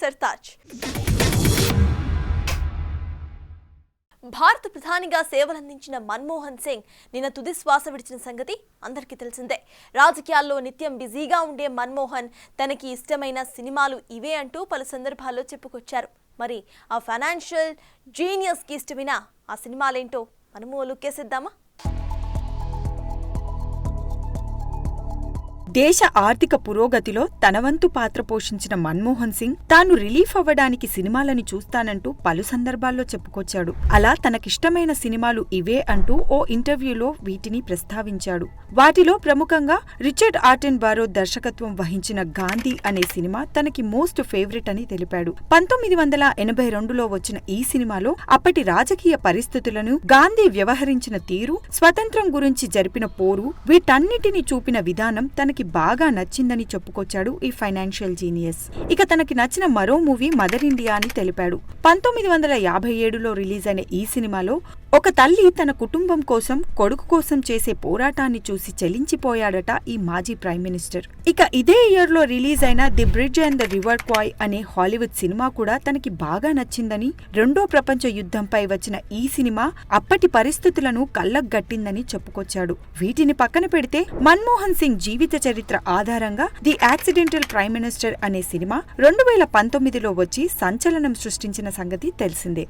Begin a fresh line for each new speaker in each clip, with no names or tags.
సర్తాజ్. భారత ప్రధానిగా సేవలందించిన మన్మోహన్ సింగ్ నిన్న తుది శ్వాస విడిచిన సంగతి అందరికీ తెలిసిందే. రాజకీయాల్లో నిత్యం బిజీగా ఉండే మన్మోహన్ తనకి ఇష్టమైన సినిమాలు ఇవే అంటూ పలు సందర్భాల్లో చెప్పుకొచ్చారు. మరి ఆ ఫైనాన్షియల్ జీనియస్కి ఇష్టమైన ఆ సినిమాలేంటో మనము లుక్కేసిద్దామా?
దేశ ఆర్థిక పురోగతిలో తన వంతు పాత్ర పోషించిన మన్మోహన్ సింగ్ తాను రిలీఫ్ అవ్వడానికి సినిమాలని చూస్తానంటూ పలు సందర్భాల్లో చెప్పుకొచ్చాడు. అలా తనకిష్టమైన సినిమాలు ఇవే అంటూ ఓ ఇంటర్వ్యూలో వీటిని ప్రస్తావించాడు. వాటిలో ప్రముఖంగా రిచర్డ్ ఆటెన్బరో దర్శకత్వం వహించిన గాంధీ అనే సినిమా తనకి మోస్ట్ ఫేవరెట్ అని తెలిపాడు. 1982లో వచ్చిన ఈ సినిమాలో అప్పటి రాజకీయ పరిస్థితులను, గాంధీ వ్యవహరించిన తీరు, స్వతంత్రం గురించి జరిపిన పోరు, వీటన్నిటిని చూపిన విధానం తనకి బాగా నచ్చిందని చెప్పుకొచ్చాడు ఈ ఫైనాన్షియల్ జీనియస్. ఇక తనకి నచ్చిన మరో మూవీ మదర్ ఇండియా అని తెలిపాడు. 1957లో రిలీజ్ అయిన ఈ సినిమాలో ఒక తల్లి తన కుటుంబం కోసం, కొడుకు కోసం చేసే పోరాటాన్ని చూసి చెలించిపోయాడట ఈ మాజీ ప్రైమ్ మినిస్టర్. ఇక ఇదే ఇయర్ లో రిలీజ్ అయిన the bridge and the river Kwai అనే హాలీవుడ్ సినిమా కూడా తనకి బాగా నచ్చిందని, రెండో ప్రపంచ యుద్ధంపై వచ్చిన ఈ సినిమా అప్పటి పరిస్థితులను కళ్ళగట్టిందని చెప్పుకొచ్చాడు. వీటిని పక్కన పెడితే మన్మోహన్ సింగ్ జీవిత చరిత్ర ఆధారంగా ది యాక్సిడెంటల్ ప్రైమ్ మినిస్టర్ అనే సినిమా 2019లో వచ్చి సంచలనం సృష్టించిన సంగతి తెలిసిందే.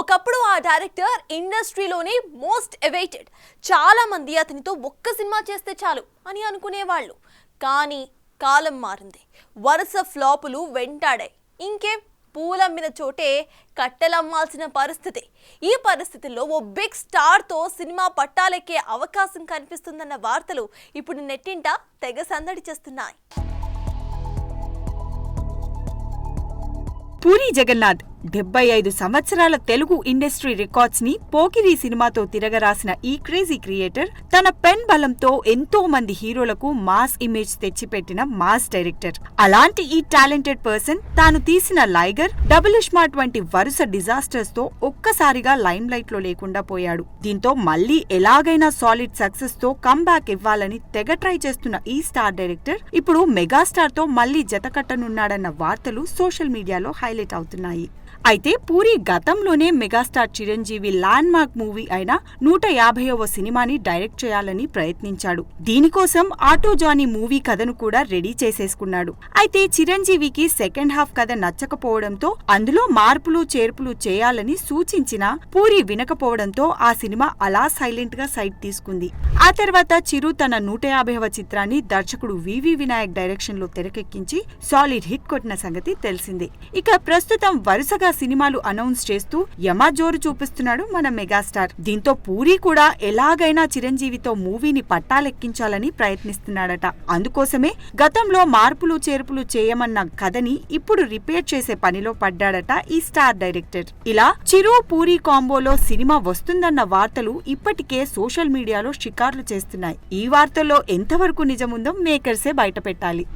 ఒకప్పుడు ఆ డైరెక్టర్ ఇండస్ట్రీలోనే మోస్ట్ అవైటెడ్. చాలా మంది అతనితో ఒక్క సినిమా చేస్తే చాలు అని అనుకునేవాళ్ళు. కానీ కాలం మారింది. వరుస ఫ్లాపులు వెంటాడాయి. ఇంకేం, పూలమ్మిన చోటే కట్టెలమ్మాల్సిన పరిస్థితి. ఈ పరిస్థితుల్లో ఓ బిగ్ స్టార్తో సినిమా పట్టాలెక్కే అవకాశం కనిపిస్తుందన్న వార్తలు ఇప్పుడు నెట్టింట తెగ సందడి చేస్తున్నాయి.
పూరి జగన్నాథ్ 75 సంవత్సరాల తెలుగు ఇండస్ట్రీ రికార్డ్స్ ని పోకిరి సినిమాతో తిరగరాసిన ఈ క్రేజీ క్రియేటర్ తన పెన్ బలంతో ఎంతో మంది హీరోలకు మాస్ ఇమేజ్ తెచ్చిపెట్టిన మాస్ డైరెక్టర్. అలాంటి ఈ టాలెంటెడ్ పర్సన్ తాను తీసిన లైగర్, డబుల్ స్మార్ట్ వంటి వరుస డిజాస్టర్స్ తో ఒక్కసారిగా లైమ్ లైట్ లో లేకుండా పోయాడు. దీంతో మళ్లీ ఎలాగైనా సాలిడ్ సక్సెస్ తో కమ్బ్యాక్ ఇవ్వాలని తెగ ట్రై చేస్తున్న ఈ స్టార్ డైరెక్టర్ ఇప్పుడు మెగాస్టార్ తో మళ్లీ జతకట్టనున్నాడన్న వార్తలు సోషల్ మీడియాలో హైలైట్ అవుతున్నాయి. అయితే పూరి గతంలోనే megastar Chiranjeevi land mark movie అయిన 150వ సినిమాని డైరెక్ట్ చేయాలని ప్రయత్నించాడు. దీనికోసం ఆటో జానీ మూవీ కథను కూడా రెడీ చేసేసుకున్నాడు. అయితే చిరంజీవికి సెకండ్ హాఫ్ కథ నచ్చకపోవడంతో అందులో మార్పులు చేర్పులు చేయాలని సూచించినా పూరి వినకపోవడంతో ఆ సినిమా అలా సైలెంట్ గా సైడ్ తీసుకుంది. ఆ తర్వాత చిరు తన 150వ చిత్రాన్ని దర్శకుడు వివి వినాయక్ డైరెక్షన్ లో తెరకెక్కించి సాలిడ్ హిట్ కొట్టిన సంగతి తెలిసిందే. ఇక ప్రస్తుతం వరుసగా సినిమాలు అనౌన్స్ చేస్తూ యమజోరు చూపిస్తున్నాడు మన మెగాస్టార్. దీంతో పూరి కూడా ఎలాగైనా చిరంజీవితో మూవీని పట్టాలెక్కించాలని ప్రయత్నిస్తున్నాడట. అందుకోసమే గతంలో మార్పులు చేర్పులు చేయమన్న కథని ఇప్పుడు రిపేర్ చేసే పనిలో పడ్డాడట ఈ స్టార్ డైరెక్టర్. ఇలా చిరు పూరి కాంబోలో సినిమా వస్తుందన్న వార్తలు ఇప్పటికే సోషల్ మీడియాలో షికార్లు చేస్తున్నాయి. ఈ వార్తల్లో ఎంతవరకు నిజముందో మేకర్సే బయటపెట్టాలి.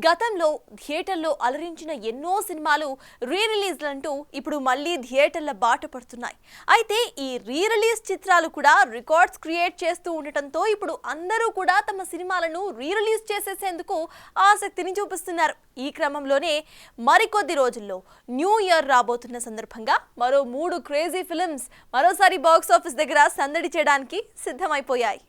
గతంలో థియేటర్లో అలరించిన ఎన్నో సినిమాలు రీ రిలీజ్లంటూ ఇప్పుడు మళ్ళీ థియేటర్ల బాట పడుతున్నాయి. అయితే ఈ రీ రిలీజ్ చిత్రాలు కూడా రికార్డ్స్ క్రియేట్ చేస్తూ ఉండటంతో ఇప్పుడు అందరూ కూడా తమ సినిమాలను రీ రిలీజ్ చేసేసేందుకు ఆసక్తిని చూపిస్తున్నారు. ఈ క్రమంలోనే మరికొద్ది రోజుల్లో న్యూ ఇయర్ రాబోతున్న సందర్భంగా మరో 3 క్రేజీ ఫిల్మ్స్ మరోసారి బాక్స్ ఆఫీస్ దగ్గర సందడి చేయడానికి సిద్ధమైపోయాయి.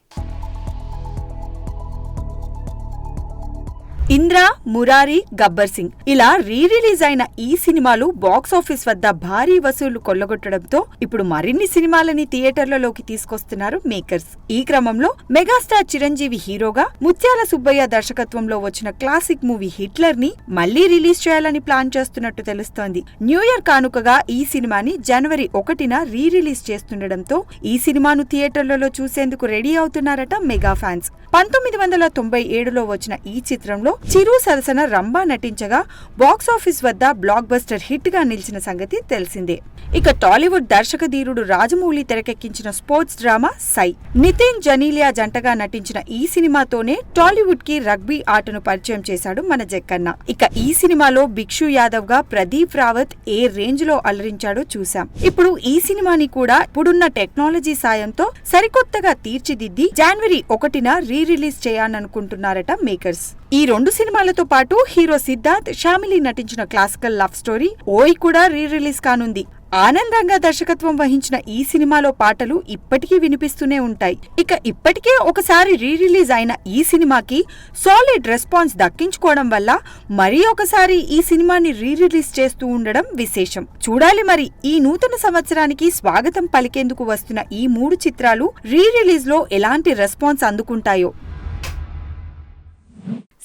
ఇంద్ర, మురారి, గబ్బర్ సింగ్ ఇలా రీ రిలీజ్ అయిన ఈ సినిమాలు బాక్సాఫీస్ వద్ద భారీ వసూళ్లు కొల్లగొట్టడంతో ఇప్పుడు మరిన్ని సినిమాలని థియేటర్లలోకి తీసుకొస్తున్నారు మేకర్స్. ఈ క్రమంలో మెగాస్టార్ చిరంజీవి హీరోగా, ముత్యాల సుబ్బయ్య దర్శకత్వంలో వచ్చిన క్లాసిక్ మూవీ హిట్లర్ ని మళ్లీ రిలీజ్ చేయాలని ప్లాన్ చేస్తున్నట్టు తెలుస్తోంది. న్యూ ఇయర్ కానుకగా ఈ సినిమాని జనవరి 1న రీ రిలీజ్ చేస్తుండటంతో ఈ సినిమాను థియేటర్లలో చూసేందుకు రెడీ అవుతున్నారట మెగా ఫ్యాన్స్. 1997లో వచ్చిన ఈ చిత్రంలో చిరు సరసన రంభా నటించగా బాక్సాఫీస్ వద్ద బ్లాక్ బస్టర్ హిట్ గా నిలిచిన సంగతి తెలిసిందే. ఇక టాలీవుడ్ దర్శకధీరుడు రాజమౌళి తెరకెక్కించిన స్పోర్ట్స్ డ్రామా సై, నితిన్ జనీలియా జంటగా నటించిన ఈ సినిమాతోనే టాలీవుడ్ కి రగ్బీ ఆటను పరిచయం చేశాడు మన జక్కన్న. ఇక ఈ సినిమాలో భిక్షు యాదవ్ గా ప్రదీప్ రావత్ ఏ రేంజ్ లో అలరించాడో చూశాం. ఇప్పుడు ఈ సినిమాని కూడా ఇప్పుడున్న టెక్నాలజీ సాయంతో సరికొత్తగా తీర్చిదిద్ది జనవరి 1న రీ రిలీజ్ చేయాలనుకుంటున్నారట మేకర్స్. ఈ 2 సినిమాలతో పాటు హీరో సిద్ధార్థ్, శ్యామిలి నటించిన క్లాసికల్ లవ్ స్టోరీ ఓయ్ కూడా రిలీజ్ కానుంది. ఆనంద్ రంగా దర్శకత్వం వహించిన ఈ సినిమాలో పాటలు ఇప్పటికీ వినిపిస్తూనే ఉంటాయి. ఇక ఇప్పటికే ఒకసారి రిలీజ్ అయిన ఈ సినిమాకి సాలిడ్ రెస్పాన్స్ దక్కించుకోవడం వల్ల మరీ ఒకసారి ఈ సినిమాని రిలీజ్ చేస్తూ ఉండడం విశేషం. చూడాలి మరి ఈ నూతన సంవత్సరానికి స్వాగతం పలికేందుకు వస్తున్న ఈ 3 చిత్రాలు రిలీజ్ లో ఎలాంటి రెస్పాన్స్ అందుకుంటాయో.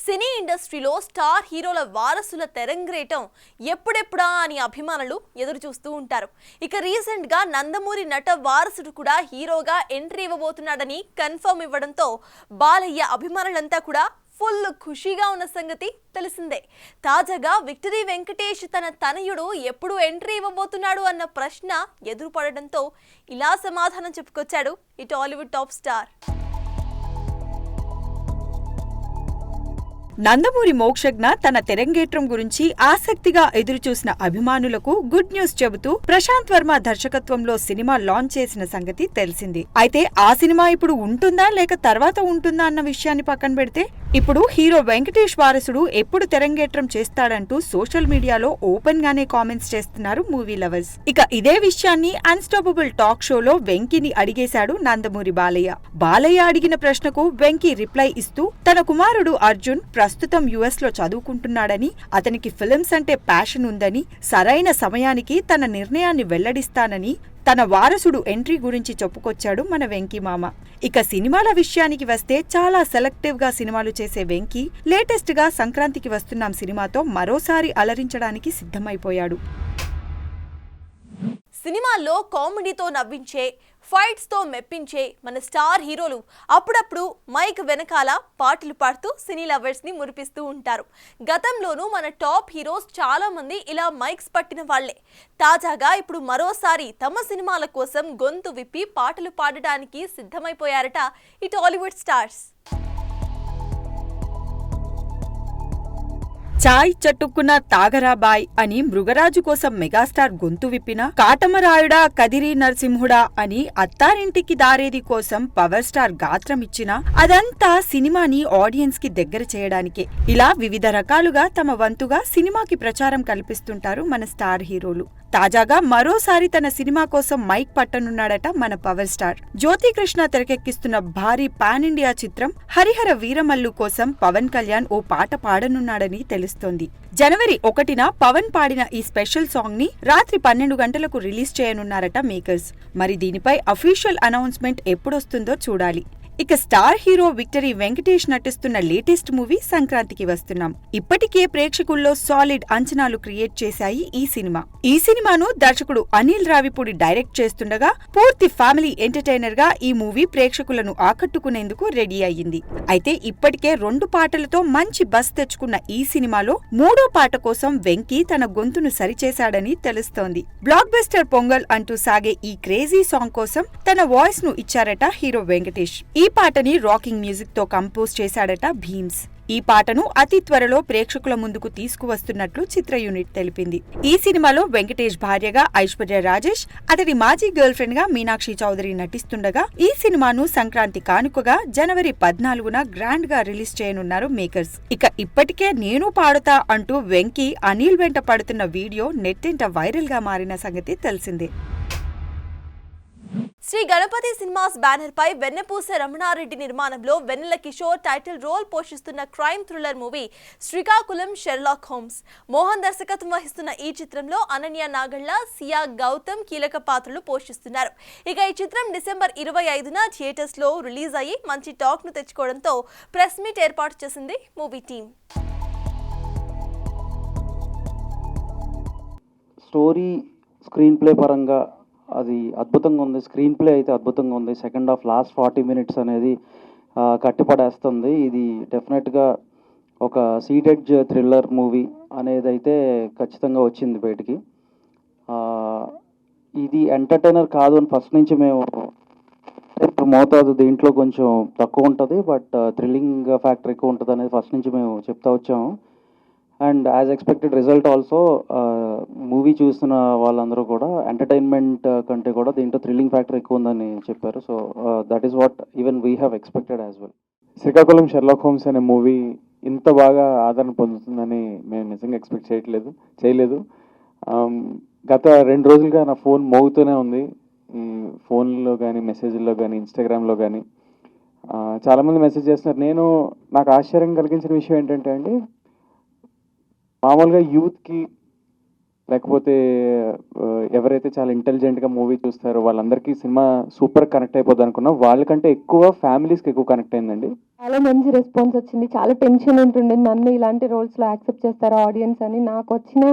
సినీ ఇండస్ట్రీలో స్టార్ హీరోల వారసుల తెరంగేటం ఎప్పుడెప్పుడా అని అభిమానులు ఎదురు చూస్తూ ఉంటారు. ఇక రీసెంట్ గా నందమూరి నట వారసుడు కూడా హీరోగా ఎంట్రీ ఇవ్వబోతున్నాడని కన్ఫర్మ్ ఇవ్వడంతో బాలయ్య అభిమానులంతా కూడా ఫుల్ ఖుషీగా ఉన్న సంగతి తెలిసిందే. తాజాగా విక్టరీ వెంకటేష్ తన తనయుడు ఎప్పుడు ఎంట్రీ ఇవ్వబోతున్నాడు అన్న ప్రశ్న ఎదురుపడడంతో ఇలా సమాధానం చెప్పుకొచ్చాడు ఈ Tollywood top star.
Nandamuri Mokshagna తన తెరంగేట్రం గురించి ఆసక్తిగా ఎదురుచూసిన అభిమానులకు గుడ్ న్యూస్ చెబుతూ ప్రశాంత్ వర్మ దర్శకత్వంలో సినిమా లాంచ్ చేసిన సంగతి తెలిసింది. అయితే ఆ సినిమా ఇప్పుడు ఉంటుందా లేక తర్వాత ఉంటుందా అన్న విషయాన్ని పక్కన పెడితే ఇప్పుడు హీరో వెంకటేష్ వారసుడు ఎప్పుడు తెరంగేట్రం చేస్తాడంటూ సోషల్ మీడియాలో ఓపెన్ గానే కామెంట్స్ చేస్తున్నారు మూవీ లవర్స్. ఇక ఇదే విషయాన్ని అన్స్టాపబుల్ టాక్ షోలో వెంకీని అడిగేశాడు నందమూరి బాలయ్య. బాలయ్య అడిగిన ప్రశ్నకు వెంకీ రిప్లై ఇస్తూ తన కుమారుడు అర్జున్ ప్రస్తుతం యుఎస్ లో చదువుకుంటున్నాడని, అతనికి ఫిల్మ్స్ అంటే ప్యాషన్ ఉందని, సరైన సమయానికి తన నిర్ణయాన్ని వెల్లడిస్తానని తన వారసుడు ఎంట్రీ గురించి చెప్పుకొచ్చాడు మన వెంకీ మామ. ఇక సినిమాల విషయానికి వస్తే చాలా సెలెక్టివ్ గా సినిమాలు చేసే వెంకీ లేటెస్ట్ గా సంక్రాంతికి వస్తున్నాం సినిమాతో మరోసారి అలరించడానికి సిద్ధమైపోయాడు.
సినిమాల్లో కామెడీతో నవ్వించే, ఫైట్స్ తో మెప్పించే మన స్టార్ హీరోలు అప్పుడప్పుడు మైక్ వెనకాల పాటలు పాడుతూ సినీ లవర్స్ ని మురిపిస్తూ ఉంటారు. గతంలోనూ మన టాప్ హీరోస్ చాలా మంది ఇలా మైక్స్ పట్టిన వాళ్లే. తాజాగా ఇప్పుడు మరోసారి తమ సినిమాల కోసం గొంతు విప్పి పాటలు పాడడానికి సిద్ధమైపోయారట ఈ టాలీవుడ్ స్టార్స్.
చాయ్ చట్టుకున్న తాగరాబాయ్ అని మృగరాజు కోసం మెగాస్టార్ గొంతు విప్పిన, కాటమరాయుడా కదిరి నరసింహుడా అని అత్తారింటికి దారేది కోసం పవర్ స్టార్ గాత్రమిచ్చినా అదంతా సినిమాని ఆడియన్స్ కి దగ్గర చేయడానికే. ఇలా వివిధ రకాలుగా తమ వంతుగా సినిమాకి ప్రచారం కల్పిస్తుంటారు మన స్టార్ హీరోలు. తాజాగా మరోసారి తన సినిమా కోసం మైక్ పట్టనున్నాడట మన పవర్ స్టార్. జ్యోతికృష్ణ తెరకెక్కిస్తున్న భారీ పాన్ ఇండియా చిత్రం హరిహర వీరమల్లు కోసం పవన్ కళ్యాణ్ ఓ పాట పాడనున్నాడని తెలుస్తోంది. జనవరి 1న పవన్ పాడిన ఈ స్పెషల్ సాంగ్ ని రాత్రి 12 గంటలకు రిలీజ్ చేయనున్నారట మేకర్స్. మరి దీనిపై అఫీషియల్ అనౌన్స్మెంట్ ఎప్పుడొస్తుందో చూడాలి. ఇక స్టార్ హీరో విక్టరీ వెంకటేష్ నటిస్తున్న లేటెస్ట్ మూవీ సంక్రాంతికి వస్తున్నాం. ఇప్పటికే ప్రేక్షకుల్లో సాలిడ్ అంచనాలు క్రియేట్ చేశాయి ఈ సినిమా. ఈ సినిమాను దర్శకుడు అనిల్ రావిపూడి డైరెక్ట్ చేస్తుండగా పూర్తి ఫ్యామిలీ ఎంటర్టైనర్ గా ఈ మూవీ ప్రేక్షకులను ఆకట్టుకునేందుకు రెడీ అయ్యింది. అయితే ఇప్పటికే 2 పాటలతో మంచి బస్ తెచ్చుకున్న ఈ సినిమాలో 3వ పాట కోసం వెంకీ తన గొంతును సరిచేశాడని తెలుస్తోంది. బ్లాక్ బస్టర్ పొంగల్ అంటూ సాగే ఈ క్రేజీ సాంగ్ కోసం తన వాయిస్ ను ఇచ్చారట హీరో వెంకటేష్. ఈ పాటని రాకింగ్ మ్యూజిక్ తో కంపోజ్ చేశాడట భీమ్స్. ఈ పాటను అతి త్వరలో ప్రేక్షకుల ముందుకు తీసుకువస్తున్నట్లు చిత్ర యూనిట్ తెలిపింది. ఈ సినిమాలో వెంకటేష్ భార్యగా ఐశ్వర్య రాజేష్, అతడి మాజీ గర్ల్ ఫ్రెండ్ గా మీనాక్షి చౌదరి నటిస్తుండగా ఈ సినిమాను సంక్రాంతి కానుకగా జనవరి 14న గ్రాండ్ గా రిలీజ్ చేయనున్నారు మేకర్స్. ఇక ఇప్పటికే నేను పాడుతా అంటూ వెంకీ అనిల్ వెంట పడుతున్న వీడియో నెట్టింట వైరల్ గా మారిన సంగతి తెలిసిందే.
శ్రీ గణపతి సినిమాస్ బ్యానర్ పై వెన్నపూస రమణారెడ్డి నిర్మాణంలో వెన్నెల కిషోర్ టైటిల్ రోల్ పోషిస్తున్న crime thriller movie Srikakulam Sherlock homes. Mohan దర్శకత్వం వహిస్తున్న ఈ చిత్రంలో అనన్య నాగళ్ల, సియా గౌతమ్ కీలక పాత్రలు పోషిస్తున్నారు. ఇక ఈ చిత్రం డిసెంబర్ 25న థియేటర్స్ లో రిలీజ్ అయ్యి మంచి టాక్ ను తెచ్చుకోవడంతో ప్రెస్ మీట్ ఏర్పాటు చేసింది movie team.
Story screen play పరంగా అది అద్భుతంగా ఉంది. స్క్రీన్ ప్లే అయితే అద్భుతంగా ఉంది. సెకండ్ హాఫ్ లాస్ట్ 40 మినిట్స్ అనేది కట్టిపడేస్తుంది. ఇది డెఫినెట్గా ఒక సీటెడ్జ్ థ్రిల్లర్ మూవీ అనేది అయితే ఖచ్చితంగా వచ్చింది బయటికి. ఇది ఎంటర్టైనర్ కాదు అని ఫస్ట్ నుంచి మేము మోతాదు దీంట్లో కొంచెం తక్కువ ఉంటుంది, బట్ థ్రిల్లింగ్ ఫ్యాక్టర్ ఎక్కువ ఉంటుంది అనేది ఫస్ట్ నుంచి మేము చెప్తా వచ్చాము. And as expected result also movie చూస్తున్న వాళ్ళందరూ కూడా ఎంటర్టైన్మెంట్ కంటే కూడా దీంట్లో థ్రిల్లింగ్ ఫ్యాక్టర్ ఎక్కువ ఉందని చెప్పారు. So that is what even we have expected as well.
Srikakulam Sherlock homes అనే మూవీ ఇంత బాగా ఆదరణ పొందుతుందని మేము నిజంగా ఎక్స్పెక్ట్ చేయలేదు. గత 2 రోజులుగా నా ఫోన్ మోగుతూనే ఉంది. ఈ ఫోన్లో కానీ, మెసేజ్ల్లో కానీ, ఇన్స్టాగ్రామ్లో కానీ చాలామంది మెసేజ్ చేస్తున్నారు. నాకు ఆశ్చర్యం కలిగించిన విషయం ఏంటంటే అండి, మామూలుగా యూత్కి లేకపోతే ఎవరైతే చాలా ఇంటెలిజెంట్గా మూవీ చూస్తారో వాళ్ళందరికీ సినిమా సూపర్ కనెక్ట్ అయిపోద్ది అనుకున్నాం. వాళ్ళకంటే ఎక్కువ ఫ్యామిలీస్కి ఎక్కువ కనెక్ట్ అయిందండి.
చాలా మంచి రెస్పాన్స్ వచ్చింది. చాలా టెన్షన్ ఉంటుండే, నన్ను ఇలాంటి రోల్స్లో యాక్సెప్ట్ చేస్తారా ఆడియన్స్ అని. నాకు వచ్చిన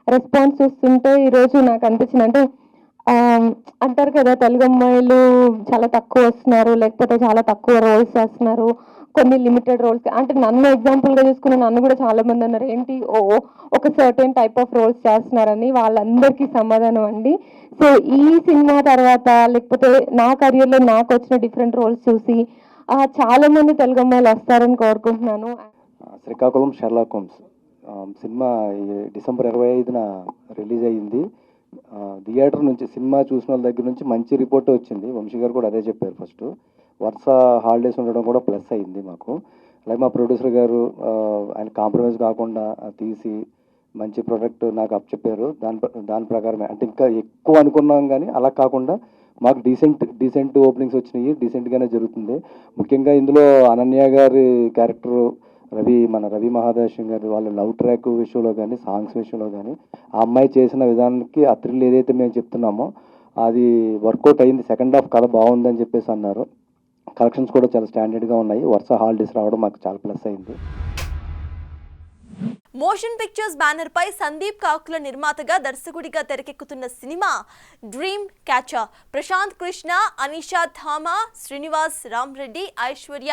రెస్పాన్స్ చూస్తుంటే ఈరోజు నాకు అనిపించింది, అంటే అంటారు కదా తెలుగు అమ్మాయిలు చాలా తక్కువ వస్తున్నారు, లేకపోతే చాలా తక్కువ రోల్స్ చేస్తున్నారు, కొన్ని లిమిటెడ్ రోల్స్. అంటే నన్ను ఎగ్జాంపుల్గా చూసుకున్న నన్ను కూడా చాలా మంది అన్నారు, ఏంటి ఒక సర్టెన్ టైప్ ఆఫ్ రోల్స్ చేస్తున్నారని. వాళ్ళందరికీ సమాధానం అండి. సో ఈ సినిమా తర్వాత లేకపోతే నా కెరియర్లో నాకు వచ్చిన డిఫరెంట్ రోల్స్ చూసి చాలా మంది తెలుగు అమ్మాయిలు వస్తారని కోరుకుంటున్నాను.
శ్రీకాకుళం షెర్లాక్ హోమ్స్ సినిమా డిసెంబర్ 25న రిలీజ్ అయ్యింది. థియేటర్ నుంచి సినిమా చూసిన వాళ్ళ దగ్గర నుంచి మంచి రిపోర్ట్ వచ్చింది. వంశీ గారు కూడా అదే చెప్పారు. ఫస్ట్ వరుస హాలిడేస్ ఉండడం కూడా ప్లస్ అయ్యింది మాకు. అలాగే మా ప్రొడ్యూసర్ గారు ఆయన కాంప్రమైజ్ కాకుండా తీసి మంచి ప్రోడక్ట్ నాకు అప్పచెప్పారు. దాని ప్రకారమే, అంటే ఇంకా ఎక్కువ అనుకున్నాం కానీ అలా కాకుండా మాకు డీసెంట్ ఓపెనింగ్స్ వచ్చినాయి. డీసెంట్గానే జరుగుతుంది. ముఖ్యంగా ఇందులో అనన్య గారి క్యారెక్టర్, మన రవి మహాదేశం గారి వాళ్ళ లవ్ ట్రాక్ విషయంలో కానీ, సాంగ్స్ విషయంలో కానీ ఆ అమ్మాయి చేసిన విధానానికి ఆ థ్రిల్ ఏదైతే మేము చెప్తున్నామో అది వర్కౌట్ అయింది. సెకండ్ హాఫ్ కథ బాగుందని చెప్పేసి అన్నారు. కలెక్షన్స్ కూడా చాలా స్టాండర్డ్గా ఉన్నాయి. వరుస హాలిడేస్ రావడం మాకు చాలా ప్లస్ అయింది.
మోషన్ పిక్చర్స్ బ్యానర్ పై సందీప్ కాకుల నిర్మాతగా దర్శకుడిగా తెరకెక్కుతున్న సినిమా డ్రీమ్ క్యాచర్. ప్రశాంత్ కృష్ణ, అనిషా థామా, శ్రీనివాస్ రామ్రెడ్డి, ఐశ్వర్య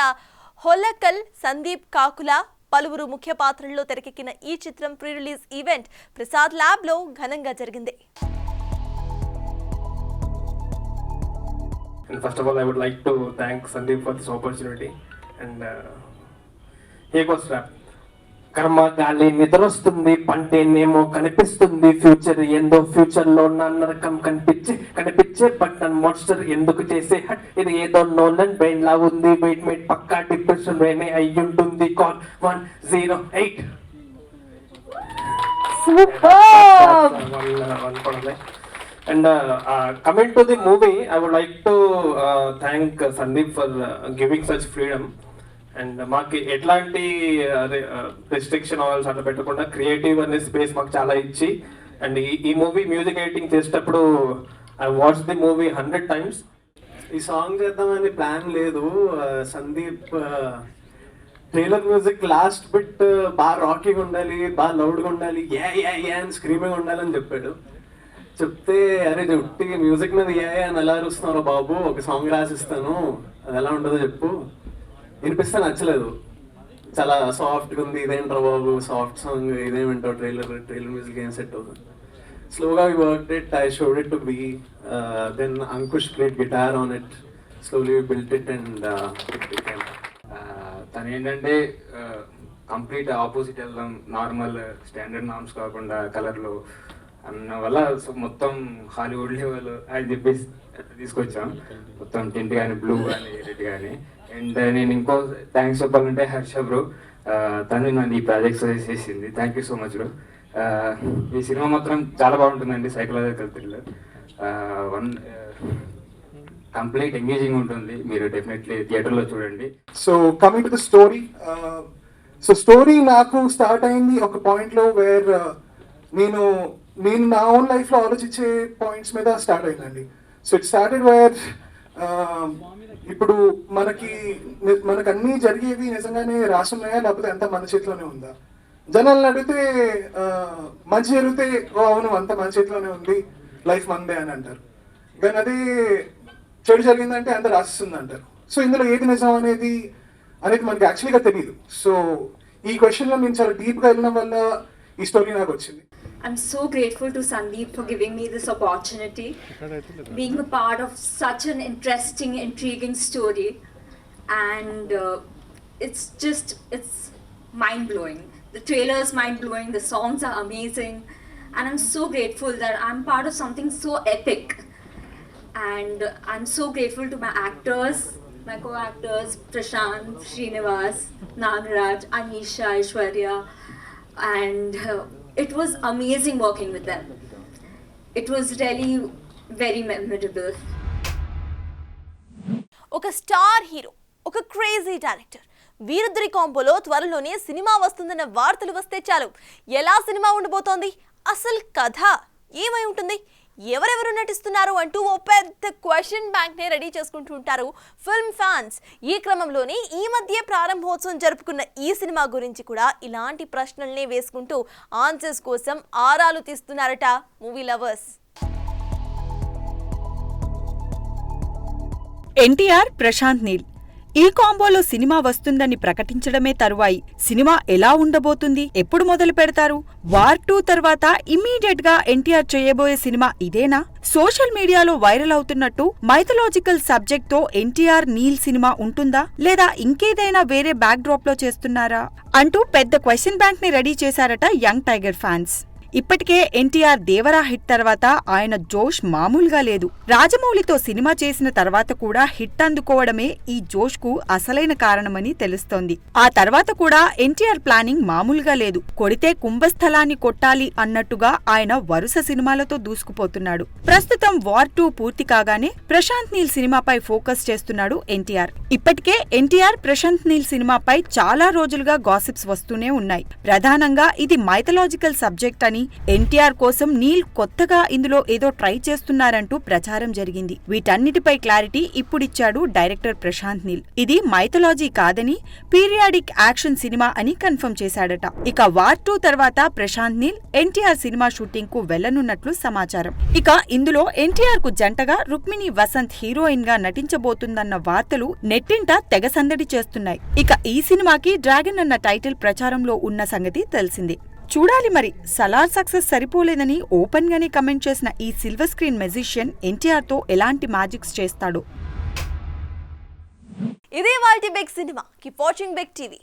హొల్లకల్, సందీప్ కాకుల పలువురు ముఖ్య పాత్రల్లో తెరకెక్కిన ఈ చిత్రం ప్రీ రిలీజ్ ఈవెంట్ ప్రసాద్ ల్యాబ్లో ఘనంగా జరిగింది.
And first of all, I would like to thank Sandeep for this opportunity. And here goes rap. కర్మ గాలి నిద్రొస్తుంది, పంటేనేమో కనిపిస్తుంది, ఫ్యూచర్ ఏందో ఫ్యూచర్ లో నా నరకం కనిపించే బటన్ మోన్స్టర్ ఎందుకు చేసే హట్, ఇది ఏదో నోలన్ బ్రెయిన్ లా ఉంది, వెయిట్ మేట్ పక్కా డిప్రెషన్ వేనే అయ్యుంటుంది. Call 108. And coming to the movie, I would like to thank Sandeep for giving such freedom. And మాకు ఎట్లాంటి రెస్ట్రిక్షన్ అవ్వాల్సి అట్లా పెట్టకుండా క్రియేటివ్ అనే స్పేస్ మాకు చాలా ఇచ్చి, అండ్ ఈ మూవీ మ్యూజిక్ ఎడిటింగ్ చేసేటప్పుడు I watch the movie 100 times.
ఈ సాంగ్ చేద్దామని ప్లాన్ లేదు. Sandeep trailer music last bit బాగా రాకీగా ఉండాలి, బాగా లౌడ్గా ఉండాలి, ఏ అని స్క్రీమింగ్ ఉండాలని చెప్పాడు. చెప్తే అరే ఉట్టి మ్యూజిక్ మీద ఏ అని ఎలా అరుస్తున్నారో బాబు, ఒక సాంగ్ రాసిస్తాను, అది ఎలా ఉంటుందో చెప్పు. వినిపిస్తే నచ్చలేదు, చాలా సాఫ్ట్గా ఉంది, ఇదేంట్రా బాబు సాఫ్ట్ సాంగ్, ఇదేమంటావు ట్రైలర్ మ్యూజిక్ ఏం సెట్ అవుతుంది. స్లోగా we worked it, I showed it to be, then Ankush played guitar on it, slowly we built it and it became.
తను ఏంటంటే కంప్లీట్ ఆపోజిట్ వెళ్దాం, నార్మల్ స్టాండర్డ్ నార్మ్స్ కాకుండా కలర్లో అన్న వల్ల మొత్తం హాలీవుడ్ లెవెల్ అని చెప్పేసి తీసుకొచ్చాం. మొత్తం టింట్ కానీ, బ్లూ కానీ, రెడ్ కానీ. అండ్ నేను ఇంకో థ్యాంక్స్ చెప్పాలంటే హర్ష బ్రో, తను నన్ను ఈ ప్రాజెక్ట్ సజెస్ట్ చేసింది. Thank you so much bro. ఈ సినిమా మాత్రం చాలా బాగుంటుందండి, సైకలాజికల్ థ్రిల్లర్, కంప్లీట్ ఎంగేజింగ్ ఉంటుంది. మీరు డెఫినెట్లీ థియేటర్లో చూడండి.
So coming to the story, so story నాకు స్టార్ట్ అయింది ఒక పాయింట్లో వేర్ నేను నా ఓన్ లైఫ్లో ఆలోచించే పాయింట్స్ మీద స్టార్ట్ అయిందండి. సో ఇట్ స్టార్టెడ్ వేర్ ఇప్పుడు మనకి అన్నీ జరిగేవి నిజంగానే రాసున్నాయా, లేకపోతే అంతా మన చేతిలోనే ఉందా? జనాలను అడిగితే మంచి జరిగితే ఓ అవును అంత మన చేతిలోనే ఉంది, లైఫ్ మందే అని అంటారు. కానీ అదే చెడు జరిగిందంటే అంత రాసిస్తుంది అంటారు. సో ఇందులో ఏది నిజం అనేది మనకి యాక్చువల్గా తెలియదు. సో ఈ క్వశ్చన్లో నేను చాలా డీప్గా వెళ్ళడం వల్ల ఈ స్టోరీ నాకు వచ్చింది.
I'm so grateful to Sandeep for giving me this opportunity, being a part of such an interesting, intriguing story, and it's mind-blowing. The trailer is mind-blowing, the songs are amazing, and I'm so grateful that I'm part of something so epic. And I'm so grateful to my actors, my co-actors Prashant, Srinivas, Nagaraj, Anisha, Aishwarya, and it was amazing working with them. It was really very memorable.
ఒక star hero, ఒక crazy director, వీరిద్దరి కాంబోలో త్వరలోనే cinema వస్తుందన్న వార్తలు వస్తే చాలు. ఎలా cinema ఉండబోతోంది, అసలు కథ ఏమై ఉంటుంది, ఎవరెవరు నటిస్తున్నారు అంటూ ఓ పెద్ద క్వశ్చన్ బ్యాంక్ నే రెడీ చేసుకుంటూ ఉంటారు ఫిల్మ్ ఫ్యాన్స్. ఈ క్రమంలోనే ఈ మధ్య ప్రారంభోత్సవం జరుపుకున్న ఈ సినిమా గురించి కూడా ఇలాంటి ప్రశ్నల్నే వేసుకుంటూ ఆన్సర్స్ కోసం ఆరాలు తీస్తున్నారట మూవీ లవర్స్.
ఎన్టీఆర్, ప్రశాంత్ నీల్ ఈ కాంబోలో సినిమా వస్తుందని ప్రకటించడమే తరువాయి సినిమా ఎలా ఉండబోతుంది, ఎప్పుడు మొదలు పెడతారు, వార్ 2 తర్వాత ఇమ్మీడియట్ గా ఎన్టీఆర్ చేయబోయే సినిమా ఇదేనా, సోషల్ మీడియాలో వైరల్ అవుతున్నట్టు మైథలాజికల్ సబ్జెక్ట్ తో ఎన్టీఆర్ నీల్ సినిమా ఉంటుందా లేదా ఇంకేదైనా వేరే బ్యాక్ డ్రాప్ లో చేస్తున్నారా అంటూ పెద్ద క్వశ్చన్ బ్యాంక్ ని రెడీ చేశారట యంగ్ టైగర్ ఫ్యాన్స్. ఇప్పటికే ఎన్టీఆర్ దేవరా హిట్ తర్వాత ఆయన జోష్ మామూలుగా లేదు. రాజమౌళితో సినిమా చేసిన తర్వాత కూడా హిట్ అందుకోవడమే ఈ జోష్ కు అసలైన కారణమని తెలుస్తోంది. ఆ తర్వాత కూడా ఎన్టీఆర్ ప్లానింగ్ మామూలుగా లేదు. కొడితే కుంభస్థలాన్ని కొట్టాలి అన్నట్టుగా ఆయన వరుస సినిమాలతో దూసుకుపోతున్నాడు. ప్రస్తుతం వార్ 2 పూర్తి కాగానే ప్రశాంత్ నీల్ సినిమాపై ఫోకస్ చేస్తున్నాడు ఎన్టీఆర్. ఇప్పటికే ఎన్టీఆర్ ప్రశాంత్ నీల్ సినిమాపై చాలా రోజులుగా గాసిప్స్ వస్తూనే ఉన్నాయి. ప్రధానంగా ఇది మైథలాజికల్ సబ్జెక్ట్ అని, ఎన్టీఆర్ కోసం నీల్ కొత్తగా ఇందులో ఏదో ట్రై చేస్తున్నారంటూ ప్రచారం జరిగింది. వీటన్నిటిపై క్లారిటీ ఇప్పుడిచ్చాడు డైరెక్టర్ ప్రశాంత్ నీల్. ఇది మైథలాజీ కాదని, పీరియాడిక్ యాక్షన్ సినిమా అని కన్ఫర్మ్ చేశాడట. ఇక వార్ 2 తర్వాత ప్రశాంత్ నీల్ ఎన్టీఆర్ సినిమా షూటింగ్ కు వెళ్లనున్నట్లు సమాచారం. ఇక ఇందులో ఎన్టీఆర్ కు జంటగా రుక్మిణి వసంత్ హీరోయిన్ గా నటించబోతుందన్న వార్తలు నెట్టింట తెగ సందడి చేస్తున్నాయి. ఇక ఈ సినిమాకి డ్రాగన్ అన్న టైటిల్ ప్రచారంలో ఉన్న సంగతి తెలిసిందే. చూడాలి మరి. సలార్ సక్సెస్ సరిపోలేదని ఓపెన్ గానే కమెంట్ చేసిన ఈ సిల్వర్ స్క్రీన్ మెజిషియన్ ఎన్టీఆర్ తో ఎలాంటి మ్యాజిక్స్ చేస్తాడో.
ఇదే వాల్టి బిగ్ సినిమా. Keep watching big TV.